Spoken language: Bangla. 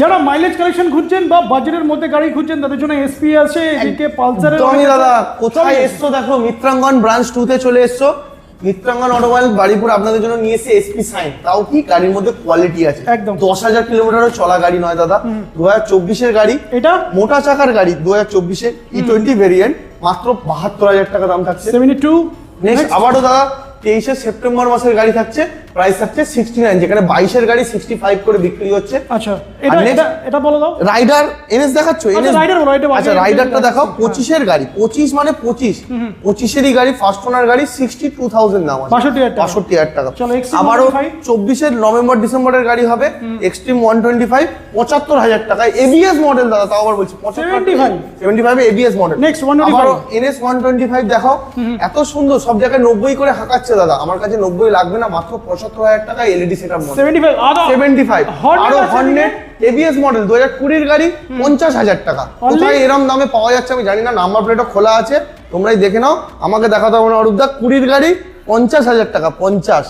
যারা মাইলেজ কালেকশন খুঁজছেন বা বাজেটের মধ্যে গাড়ি খুঁজছেন তাদের জন্য এসপি আছে, এদিকে পালসারের। তুমি দাদা কোথায় এসছো দেখো, মিত্রাঙ্গন ব্রাঞ্চ 2 তে চলে এসছো। মিত্রাঙ্গন অটোমোবাইল বাড়িপুর আপনাদের জন্য নিয়ে এসে এসপি সাইন, তাও কি গাড়ির মধ্যে কোয়ালিটি আছে একদম। 10,000 কিলোমিটারও চলা গাড়ি নয় দাদা, 2024 এর গাড়ি, এটা মোটা চাকার গাড়ি 2024 এর E20 ভেরিয়েন্ট, মাত্র 72,000 টাকা দাম থাকছে। 72। নেক্সট আবারও দাদা 23 সেপ্টেম্বর মাসের গাড়ি থাকছে, প্রাইস থাকছে 69, যেখানে 22 এর গাড়ি 65 করে বিক্রি হচ্ছে। আচ্ছা এটা এটা এটা বলো দাও। রাইডার এনএস দেখাচ্ছো? আচ্ছা রাইডার বলো, এটা আচ্ছা রাইডারটা দেখাও। 25 এর গাড়ি, 25 মানে 25 এরই গাড়ি, ফার্স্ট ওনার গাড়ি, 62,000 দাম আছে, 62,000 টাকা। চলো Extreme আবারও 125 24 এর নভেম্বর ডিসেম্বরের গাড়ি হবে, এক্সট্রিম 125 75,000 টাকা, এবিএস মডেল দাদা, তাও আবার বলছি 75 এবিএস মডেল। নেক্সট 125 আবারও এনএস 125 দেখাও, এত সুন্দর, সব জায়গায় 90 করে হাঁকাচ্ছে দাদা, আমার কাছে 90 লাগবে না, মাত্র 75,000 টাকা, এলইডি সেটআপ মডেল 75। আরো হর্নেট এবিএস মডেল 2020 এর গাড়ি 50,000 টাকা। কোথায় এরকম দামে পাওয়া যাচ্ছে আমি জানি না, নাম্বার প্লেটও খোলা আছে, তোমরাই দেখে নাও, আমাকে দেখাতে হবে না। অরূপদা 20 গাড়ি 50,000 টাকা, 50।